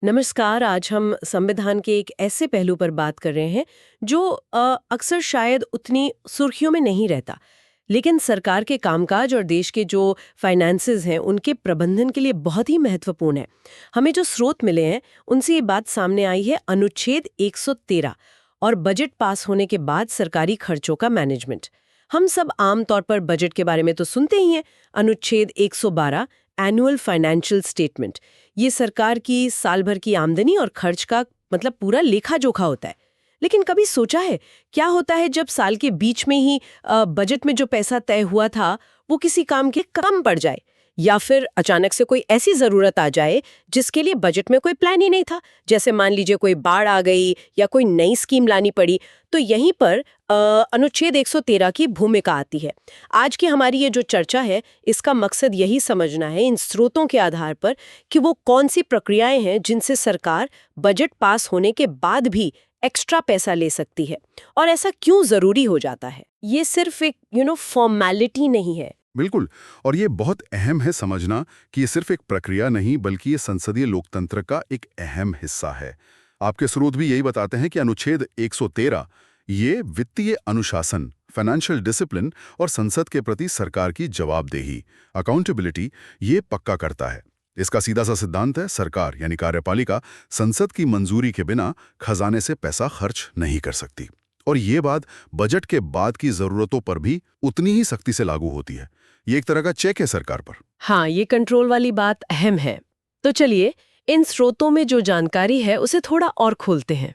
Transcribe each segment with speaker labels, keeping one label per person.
Speaker 1: नमस्कार। आज हम संविधान के एक ऐसे पहलू पर बात कर रहे हैं जो अक्सर शायद उतनी सुर्खियों में नहीं रहता, लेकिन सरकार के कामकाज और देश के जो फाइनेंसेस हैं उनके प्रबंधन के लिए बहुत ही महत्वपूर्ण है। हमें जो स्रोत मिले हैं उनसे ये बात सामने आई है, अनुच्छेद 113 और बजट पास होने के बाद सरकारी खर्चों का मैनेजमेंट। हम सब आम तौर पर बजट के बारे में तो सुनते ही हैं। अनुच्छेद 112 एनुअल फाइनेंशियल स्टेटमेंट, ये सरकार की साल भर की आमदनी और खर्च का मतलब पूरा लेखा जोखा होता है। लेकिन कभी सोचा है क्या होता है जब साल के बीच में ही बजट में जो पैसा तय हुआ था वो किसी काम के कम पड़ जाए, या फिर अचानक से कोई ऐसी जरूरत आ जाए जिसके लिए बजट में कोई प्लान ही नहीं था। जैसे मान लीजिए कोई बाढ़ आ गई या कोई नई स्कीम लानी पड़ी, तो यहीं पर अनुच्छेद 113 की भूमिका आती है। आज की हमारी ये जो चर्चा है इसका मकसद यही समझना है इन स्रोतों के आधार पर कि वो कौन सी प्रक्रियाएं हैं जिनसे सरकार बजट पास होने के बाद भी एक्स्ट्रा पैसा ले सकती है, और ऐसा क्यों जरूरी हो जाता है। ये सिर्फ एक फॉर्मेलिटी नहीं है।
Speaker 2: बिल्कुल। और ये बहुत अहम है समझना कि ये सिर्फ एक प्रक्रिया नहीं बल्कि ये संसदीय लोकतंत्र का एक अहम हिस्सा है। आपके स्रोत भी यही बताते हैं कि अनुच्छेद 113 ये वित्तीय अनुशासन, फाइनेंशियल डिसिप्लिन और संसद के प्रति सरकार की जवाबदेही, अकाउंटेबिलिटी, ये पक्का करता है। इसका सीधा सा सिद्धांत है, सरकार यानी कार्यपालिका संसद की मंजूरी के बिना खजाने से पैसा खर्च नहीं कर सकती। और ये बात बजट के बाद की जरूरतों पर भी उतनी ही सख्ती से लागू होती है। ये एक तरह का चेक है सरकार पर।
Speaker 1: हाँ, ये कंट्रोल वाली बात अहम है। तो चलिए इन स्रोतों में जो जानकारी है उसे थोड़ा और खोलते हैं।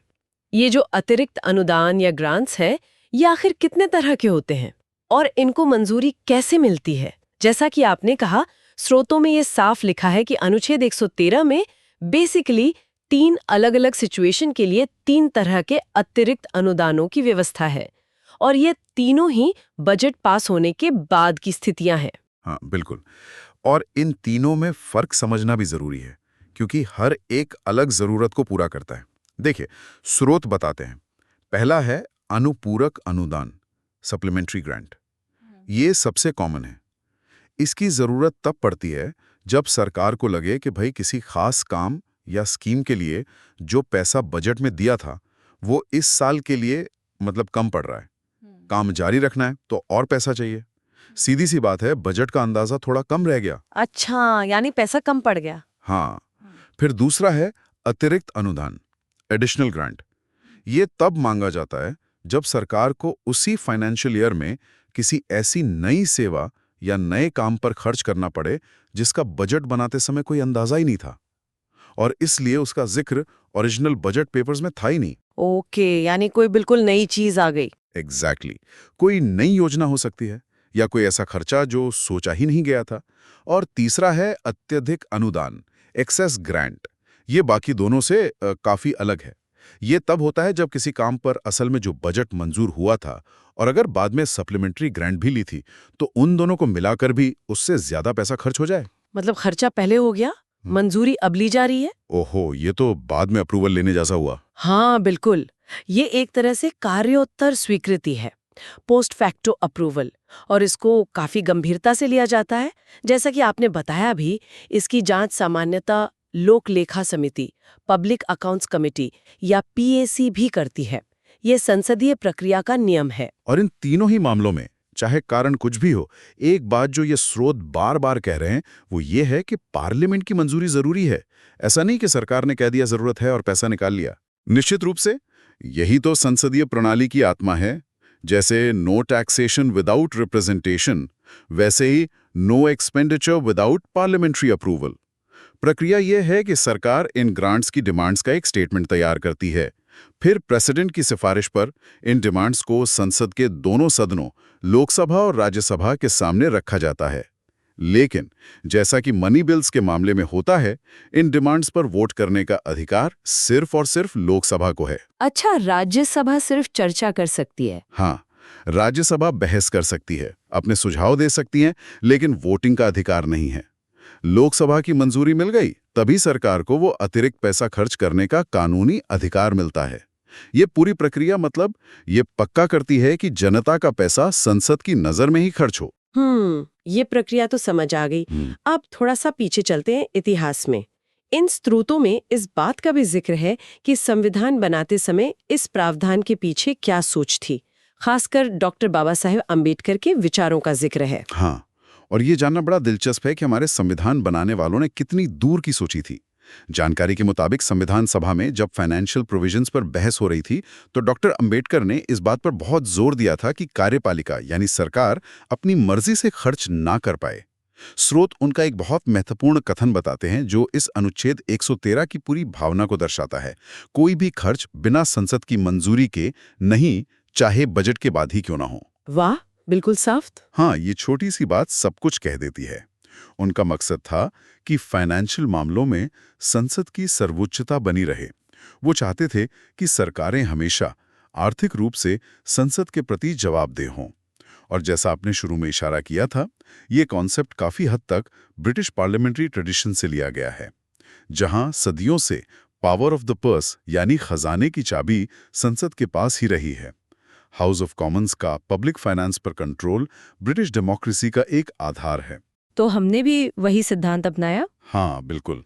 Speaker 1: ये जो अतिरिक्त अनुदान या ग्रांट्स है, ये आखिर कितने तरह के होते हैं और इनको मंजूरी कैसे मिलती है। जैसा कि आपने कहा, स्रोतों में ये साफ लिखा है कि अनुच्छेद 113 में बेसिकली 3 अलग-अलग सिचुएशन के लिए 3 तरह के अतिरिक्त अनुदानों की व्यवस्था है, और ये तीनों ही बजट पास होने के बाद की स्थितियां हैं।
Speaker 2: हाँ, बिल्कुल। और इन तीनों में फर्क समझना भी जरूरी है क्योंकि हर एक अलग जरूरत को पूरा करता है। देखिए, स्रोत बताते हैं। पहला है अनुपूरक अनुदान, सप्लीमेंट्री ग्रांट। ये सबसे कॉमन है। इसकी जरूरत तब पड़ती है जब सरकार को लगे कि भाई किसी खास काम या स्कीम के लिए जो पैसा बजट में दिया था वो इस साल के लिए मतलब कम पड़ रहा है। काम जारी रखना है तो और पैसा चाहिए। सीधी सी बात है, बजट का अंदाजा थोड़ा कम रह गया।
Speaker 1: अच्छा, यानी पैसा कम पड़ गया।
Speaker 2: हाँ। फिर दूसरा है अतिरिक्त अनुदान, एडिशनल ग्रांट। ये तब मांगा जाता है जब सरकार को उसी फाइनेंशियल ईयर में किसी ऐसी नई सेवा या नए काम पर खर्च करना पड़े जिसका बजट बनाते समय कोई अंदाजा ही नहीं था, और इसलिए उसका जिक्र ओरिजिनल बजट पेपर्स में था ही नहीं।
Speaker 1: ओके, यानी कोई बिल्कुल नई चीज आ गई।
Speaker 2: एग्जैक्टली। कोई नई योजना हो सकती है या कोई ऐसा खर्चा जो सोचा ही नहीं गया था। और तीसरा है अत्यधिक अनुदान, एक्सेस ग्रांट। ये बाकी दोनों से काफी अलग है। ये तब होता है जब किसी काम पर असल में जो बजट मंजूर हुआ था और अगर बाद में सप्लीमेंट्री ग्रांट भी ली थी तो उन दोनों को मिलाकर भी उससे ज्यादा पैसा खर्च हो जाए।
Speaker 1: मतलब खर्चा पहले हो गया, मंजूरी अब ली जा रही है।
Speaker 2: ओहो, ये तो बाद में अप्रूवल लेने जैसा हुआ।
Speaker 1: हाँ बिल्कुल, ये एक तरह से कार्योत्तर स्वीकृति है, पोस्ट फैक्टो अप्रूवल, और इसको काफी गंभीरता से लिया जाता है। जैसा कि आपने बताया भी, इसकी जांच सामान्यतः लोक लेखा समिति, पब्लिक अकाउंट्स कमेटी या पीएसी भी करती है। ये संसदीय प्रक्रिया का नियम है।
Speaker 2: और इन तीनों ही मामलों में चाहे कारण कुछ भी हो, एक बात जो ये स्रोत बार बार कह रहे हैं वो ये है कि पार्लियामेंट की मंजूरी जरूरी है। ऐसा नहीं कि सरकार ने कह दिया जरूरत है और पैसा निकाल लिया। निश्चित रूप से यही तो संसदीय प्रणाली की आत्मा है। जैसे नो टैक्सेशन विदाउट रिप्रेजेंटेशन, वैसे ही no expenditure without parliamentary approval. प्रक्रिया यह है कि सरकार इन ग्रांट्स की डिमांड्स का एक स्टेटमेंट तैयार करती है। फिर प्रेसिडेंट की सिफारिश पर इन डिमांड्स को संसद के दोनों सदनों, लोकसभा और राज्यसभा के सामने रखा जाता है। लेकिन जैसा कि मनी बिल्स के मामले में होता है, इन डिमांड्स पर वोट करने का अधिकार सिर्फ और सिर्फ लोकसभा को है।
Speaker 1: अच्छा, राज्यसभा सिर्फ चर्चा कर सकती है।
Speaker 2: हाँ, राज्यसभा बहस कर सकती है, अपने सुझाव दे सकती है, लेकिन वोटिंग का अधिकार नहीं है। लोकसभा की मंजूरी मिल गई तभी सरकार को वो अतिरिक्त पैसा खर्च करने का कानूनी अधिकार मिलता है। ये पूरी प्रक्रिया मतलब ये पक्का करती है कि जनता का पैसा संसद की नजर में ही खर्च हो।
Speaker 1: ये प्रक्रिया तो समझ आ गई। अब थोड़ा सा पीछे चलते हैं इतिहास में। इन स्रोतों में इस बात का भी जिक्र है कि संविधान बनाते समय इस प्रावधान के पीछे क्या सोच थी। खासकर डॉक्टर बाबा साहेब अम्बेडकर के विचारों का जिक्र है।
Speaker 2: हाँ, और ये जानना बड़ा दिलचस्प है कि हमारे संविधान बनाने वालों ने कितनी दूर की सोची थी। जानकारी के मुताबिक संविधान सभा में जब फाइनेंशियल प्रोविजंस पर बहस हो रही थी, तो डॉक्टर अंबेडकर ने इस बात पर बहुत जोर दिया था कि कार्यपालिका यानी सरकार अपनी मर्जी से खर्च ना कर पाए। स्रोत उनका एक बहुत महत्वपूर्ण कथन बताते हैं जो इस अनुच्छेद 113 की पूरी भावना को दर्शाता है। कोई भी खर्च बिना संसद की मंजूरी के नहीं, चाहे बजट के बाद ही क्यों ना हो।
Speaker 1: वाह, बिल्कुल साफ।
Speaker 2: हाँ, ये छोटी सी बात सब कुछ कह देती है। उनका मकसद था कि फाइनेंशियल मामलों में संसद की सर्वोच्चता बनी रहे। वो चाहते थे कि सरकारें हमेशा आर्थिक रूप से संसद के प्रति जवाबदेह हों। और जैसा आपने शुरू में इशारा किया था, ये कॉन्सेप्ट काफी हद तक ब्रिटिश पार्लियामेंट्री ट्रेडिशन से लिया गया है, जहां सदियों से पावर ऑफ द पर्स यानी खजाने की चाबी संसद के पास ही रही है। हाउस ऑफ कॉमन्स का पब्लिक फाइनेंस पर कंट्रोल ब्रिटिश डेमोक्रेसी का एक आधार है।
Speaker 1: तो हमने भी वही सिद्धांत अपनाया?
Speaker 2: हाँ, बिल्कुल।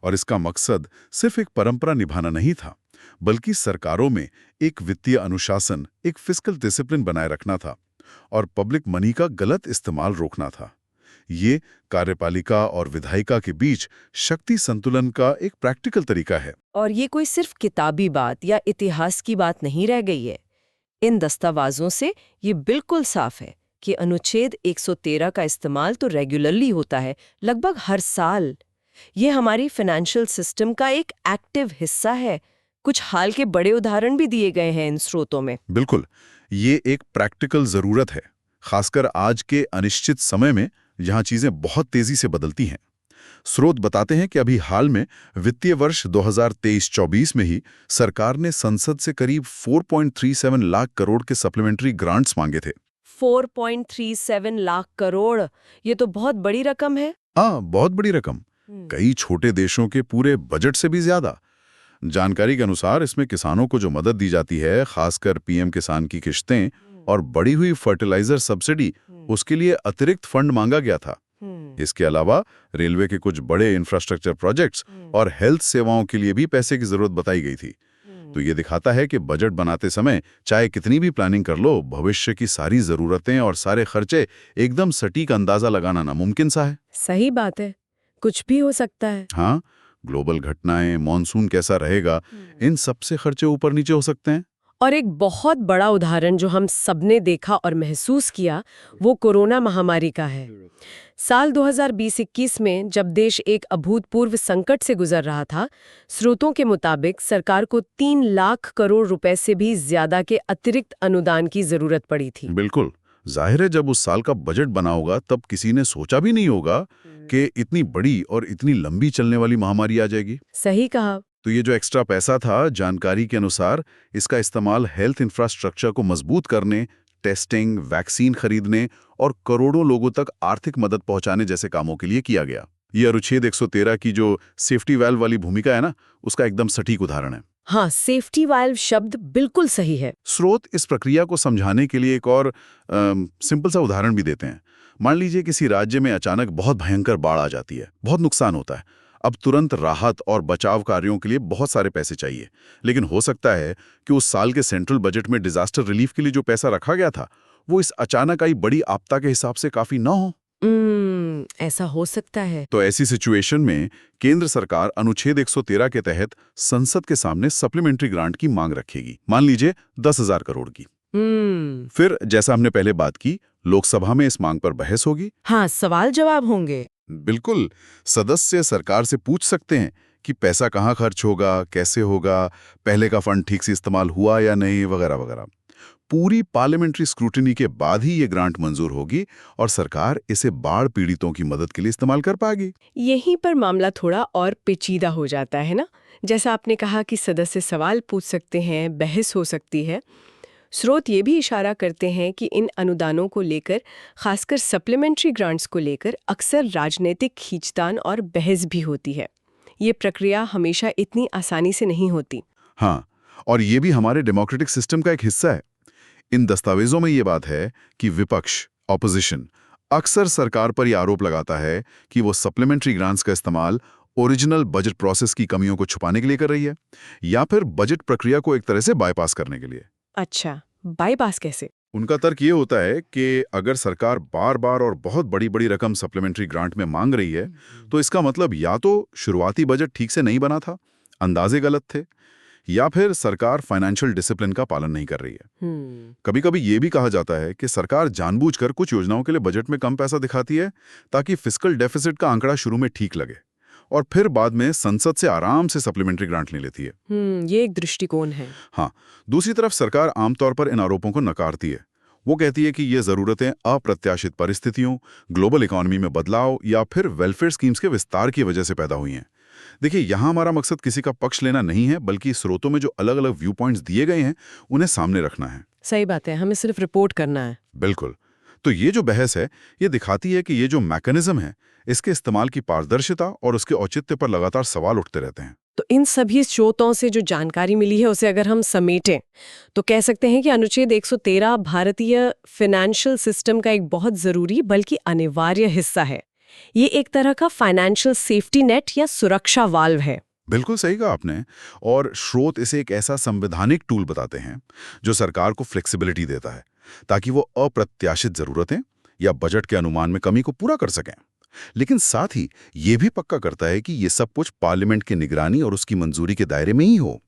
Speaker 2: और इसका मकसद सिर्फ एक परंपरा निभाना नहीं था, बल्कि सरकारों में एक वित्तीय अनुशासन, एक फिस्कल डिसिप्लिन बनाए रखना था और पब्लिक मनी का गलत इस्तेमाल रोकना था। ये कार्यपालिका और विधायिका के बीच शक्ति संतुलन का एक प्रैक्टिकल तरीका है।
Speaker 1: और ये कोई सिर्फ किताबी बात या इतिहास की बात नहीं रह गई है। इन दस्तावेजों से ये बिल्कुल साफ है कि अनुच्छेद 113 का इस्तेमाल तो रेगुलरली होता है, लगभग हर साल। ये हमारी फाइनेंशियल सिस्टम का एक एक्टिव हिस्सा है। कुछ हाल के बड़े उदाहरण भी दिए गए हैं इन स्रोतों में।
Speaker 2: बिल्कुल, ये एक प्रैक्टिकल जरूरत है, खासकर आज के अनिश्चित समय में जहां चीजें बहुत तेजी से बदलती हैं। स्रोत बताते हैं कि अभी हाल में वित्तीय वर्ष 2023-24 में ही सरकार ने संसद से करीब 4.37 लाख करोड़ के सप्लीमेंट्री ग्रांट्स मांगे थे।
Speaker 1: 4.37 लाख करोड़, ये तो बहुत बड़ी रकम है।
Speaker 2: हाँ, बहुत बड़ी रकम, कई छोटे देशों के पूरे बजट से भी ज्यादा। जानकारी के अनुसार इसमें किसानों को जो मदद दी जाती है, खासकर पीएम किसान की किश्तें और बढ़ी हुई फर्टिलाइजर सब्सिडी, उसके लिए अतिरिक्त फंड मांगा गया था। इसके अलावा रेलवे के कुछ बड़े इंफ्रास्ट्रक्चर प्रोजेक्ट्स और हेल्थ सेवाओं के लिए भी पैसे की जरूरत बताई गई थी। तो ये दिखाता है कि बजट बनाते समय चाहे कितनी भी प्लानिंग कर लो, भविष्य की सारी जरूरतें और सारे खर्चे एकदम सटीक अंदाजा लगाना नामुमकिन सा है।
Speaker 1: सही बात है, कुछ भी हो सकता है।
Speaker 2: हाँ, ग्लोबल घटनाएं, मॉनसून कैसा रहेगा, इन सबसे खर्चे ऊपर नीचे हो सकते हैं।
Speaker 1: और एक बहुत बड़ा उदाहरण जो हम सबने देखा और महसूस किया, वो कोरोना महामारी का है। साल 2020-21 में जब देश एक अभूतपूर्व संकट से गुजर रहा था, स्रोतों के मुताबिक सरकार को 3 लाख करोड़ रुपए से भी ज्यादा के अतिरिक्त अनुदान की जरूरत पड़ी थी।
Speaker 2: बिल्कुल, जाहिर है जब उस साल का बजट बना होगा तब किसी ने सोचा भी नहीं होगा कि इतनी बड़ी और इतनी लंबी चलने वाली महामारी आ जाएगी।
Speaker 1: सही कहा।
Speaker 2: तो ये जो एक्स्ट्रा पैसा था, जानकारी के अनुसार इसका इस्तेमाल हेल्थ इंफ्रास्ट्रक्चर को मजबूत करने, टेस्टिंग, वैक्सीन खरीदने और करोड़ों लोगों तक आर्थिक मदद पहुंचाने जैसे कामों के लिए किया गया। ये अनुच्छेद 113 की जो सेफ्टी वाल्व वाली भूमिका है ना, उसका एकदम सटीक उदाहरण है।
Speaker 1: हाँ, सेफ्टी वाल्व शब्द बिल्कुल सही है।
Speaker 2: स्रोत इस प्रक्रिया को समझाने के लिए एक और सिंपल सा उदाहरण भी देते हैं। मान लीजिए किसी राज्य में अचानक बहुत भयंकर बाढ़ आ जाती है, बहुत नुकसान होता है। अब तुरंत राहत और बचाव कार्यों के लिए बहुत सारे पैसे चाहिए, लेकिन हो सकता है कि उस साल के सेंट्रल बजट में डिजास्टर रिलीफ के लिए जो पैसा रखा गया था, वो इस अचानक आई बड़ी आपदा के हिसाब से काफी ना हो।
Speaker 1: ऐसा हो सकता है।
Speaker 2: तो ऐसी सिचुएशन में केंद्र सरकार अनुच्छेद 113 के तहत संसद के सामने सप्लीमेंट्री ग्रांट की मांग रखेगी, मान लीजिए 10,000 करोड़ की। फिर जैसा हमने पहले बात की, लोकसभा में इस मांग पर बहस होगी।
Speaker 1: हाँ, सवाल जवाब होंगे।
Speaker 2: बिल्कुल, सदस्य सरकार से पूछ सकते हैं कि पैसा कहाँ खर्च होगा, कैसे होगा, पहले का फंड ठीक से इस्तेमाल हुआ या नहीं, वगैरह वगैरह। पूरी पार्लियामेंट्री स्क्रूटिनी के बाद ही ये ग्रांट मंजूर होगी और सरकार इसे बाढ़ पीड़ितों की मदद के लिए इस्तेमाल कर पाएगी।
Speaker 1: यहीं पर मामला थोड़ा और पेचीदा हो जाता है ना। जैसा आपने कहा कि सदस्य सवाल पूछ सकते हैं, बहस हो सकती है। स्रोत ये भी इशारा करते हैं कि इन अनुदानों को लेकर, खासकर सप्लीमेंट्री ग्रांट्स को लेकर, अक्सर राजनीतिक खींचतान और बहस भी होती है। ये प्रक्रिया हमेशा इतनी आसानी से नहीं होती।
Speaker 2: हाँ, और ये भी हमारे डेमोक्रेटिक सिस्टम का एक हिस्सा है। इन दस्तावेजों में ये बात है कि विपक्ष, ऑपोजिशन, अक्सर सरकार पर यह आरोप लगाता है कि वो सप्लीमेंट्री ग्रांट्स का इस्तेमाल ओरिजिनल बजट प्रोसेस की कमियों को छुपाने के लिए कर रही है, या फिर बजट प्रक्रिया को एक तरह से बाईपास करने के लिए।
Speaker 1: अच्छा, बाईपास कैसे?
Speaker 2: उनका तर्क ये होता है कि अगर सरकार बार बार और बहुत बड़ी बड़ी रकम सप्लीमेंट्री ग्रांट में मांग रही है, तो इसका मतलब या तो शुरुआती बजट ठीक से नहीं बना था, अंदाजे गलत थे, या फिर सरकार फाइनेंशियल डिसिप्लिन का पालन नहीं कर रही है। कभी कभी ये भी कहा जाता है कि सरकार जानबूझकर कुछ योजनाओं के लिए बजट में कम पैसा दिखाती है ताकि फिस्कल डेफिसिट का आंकड़ा शुरू में ठीक लगे, और फिर बाद में संसद से आराम से सप्लीमेंट्री ग्रांट ले लेती है।
Speaker 1: ये एक दृष्टिकोण है।
Speaker 2: हाँ, दूसरी तरफ सरकार आमतौर पर इन आरोपों को नकारती है। वो कहती है कि ये जरूरतें अप्रत्याशित परिस्थितियों, ग्लोबल इकोनॉमी में बदलाव या फिर वेलफेयर स्कीम्स के विस्तार की वजह से पैदा हुई हैं। देखिए, यहाँ हमारा मकसद किसी का पक्ष लेना नहीं है, बल्कि स्रोतों में जो अलग अलग व्यू पॉइंट्स दिए गए हैं उन्हें सामने रखना है।
Speaker 1: सही बात है, हमें सिर्फ रिपोर्ट करना है।
Speaker 2: बिल्कुल। तो ये जो बहस है, ये दिखाती है कि ये जो मैकेनिज्म है, इसके इस्तेमाल की पारदर्शिता और उसके औचित्य पर लगातार सवाल उठते रहते हैं।
Speaker 1: तो इन सभी स्रोतों से जो जानकारी मिली है उसे अगर हम समेटें तो कह सकते हैं कि अनुच्छेद 113 भारतीय फाइनेंशियल सिस्टम का एक बहुत जरूरी बल्कि अनिवार्य हिस्सा है। ये एक तरह का फाइनेंशियल सेफ्टी नेट या सुरक्षा वाल्व है।
Speaker 2: बिल्कुल सही कहा आपने। और स्रोत इसे एक ऐसा संवैधानिक टूल बताते हैं जो सरकार को फ्लेक्सिबिलिटी देता है ताकि वो अप्रत्याशित जरूरतें या बजट के अनुमान में कमी को पूरा कर सकें, लेकिन साथ ही ये भी पक्का करता है कि ये सब कुछ पार्लियामेंट की निगरानी और उसकी मंजूरी के दायरे में ही हो।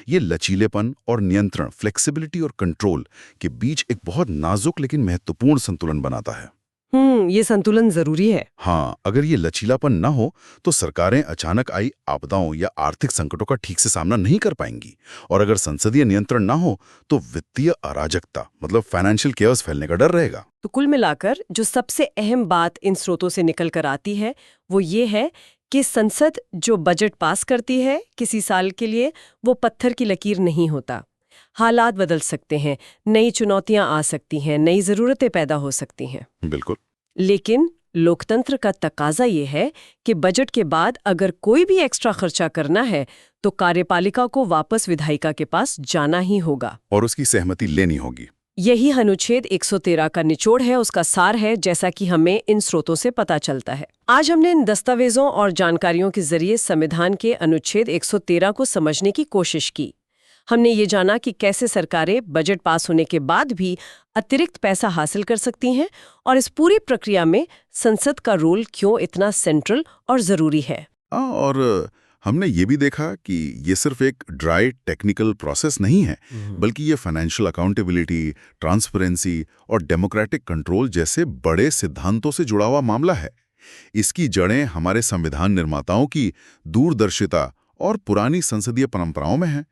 Speaker 2: ये लचीलेपन और नियंत्रण, फ्लेक्सिबिलिटी और कंट्रोल के बीच एक बहुत नाजुक लेकिन महत्वपूर्ण संतुलन बनाता है।
Speaker 1: ये संतुलन जरूरी है।
Speaker 2: हाँ, अगर ये लचीलापन न हो तो सरकारें अचानक आई आपदाओं या आर्थिक संकटों का ठीक से सामना नहीं कर पाएंगी, और अगर संसदीय नियंत्रण न हो तो वित्तीय अराजकता मतलब फाइनेंशियल केओस फैलने का डर रहेगा।
Speaker 1: तो कुल मिलाकर जो सबसे अहम बात इन स्रोतों से निकल कर आती है वो ये है कि संसद जो बजट पास करती है किसी साल के लिए, वो पत्थर की लकीर नहीं होता। हालात बदल सकते हैं, नई चुनौतियां आ सकती हैं, नई जरूरतें पैदा हो सकती हैं।
Speaker 2: बिल्कुल।
Speaker 1: लेकिन लोकतंत्र का तकाजा ये है कि बजट के बाद अगर कोई भी एक्स्ट्रा खर्चा करना है तो कार्यपालिका को वापस विधायिका के पास जाना ही होगा
Speaker 2: और उसकी सहमति लेनी होगी।
Speaker 1: यही अनुच्छेद 113 का निचोड़ है, उसका सार है, जैसा कि हमें इन स्रोतों से पता चलता है। आज हमने इन दस्तावेजों और जानकारियों के जरिए संविधान के अनुच्छेद 113 को समझने की कोशिश की। हमने ये जाना कि कैसे सरकारें बजट पास होने के बाद भी अतिरिक्त पैसा हासिल कर सकती हैं और इस पूरी प्रक्रिया में संसद का रोल क्यों इतना सेंट्रल और जरूरी है।
Speaker 2: और हमने ये भी देखा कि ये सिर्फ एक ड्राई टेक्निकल प्रोसेस नहीं है, बल्कि ये फाइनेंशियल अकाउंटेबिलिटी, ट्रांसपेरेंसी और डेमोक्रेटिक कंट्रोल जैसे बड़े सिद्धांतों से जुड़ा हुआ मामला है। इसकी जड़ें हमारे संविधान निर्माताओं की दूरदर्शिता और पुरानी संसदीय परंपराओं में हैं।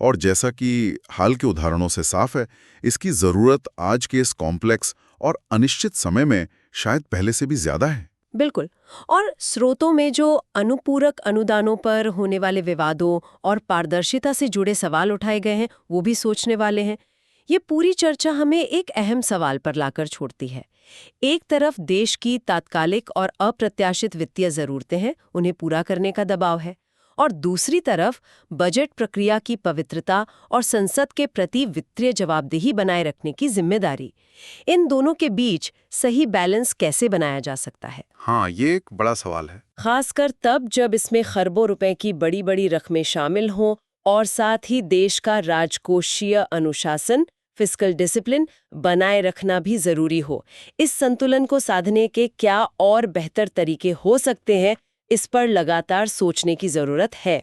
Speaker 2: और जैसा कि हाल के उदाहरणों से साफ है, इसकी ज़रूरत आज के इस कॉम्प्लेक्स और अनिश्चित समय में शायद पहले से भी ज़्यादा है।
Speaker 1: बिल्कुल। और स्रोतों में जो अनुपूरक अनुदानों पर होने वाले विवादों और पारदर्शिता से जुड़े सवाल उठाए गए हैं, वो भी सोचने वाले हैं। ये पूरी चर्चा हमें एक अहम सवाल पर लाकर छोड़ती है। एक तरफ देश की तात्कालिक और अप्रत्याशित वित्तीय ज़रूरतें हैं, उन्हें पूरा करने का दबाव है, और दूसरी तरफ बजट प्रक्रिया की पवित्रता और संसद के प्रति वित्तीय जवाबदेही बनाए रखने की जिम्मेदारी। इन दोनों के बीच सही बैलेंस कैसे बनाया जा सकता है?
Speaker 2: हाँ, ये एक बड़ा सवाल है।
Speaker 1: खासकर तब जब इसमें खरबों रुपए की बड़ी बड़ी रकमें शामिल हों और साथ ही देश का राजकोषीय अनुशासन, फिस्कल डिसिप्लिन बनाए रखना भी जरूरी हो। इस संतुलन को साधने के क्या और बेहतर तरीके हो सकते हैं, इस पर लगातार सोचने की जरूरत है।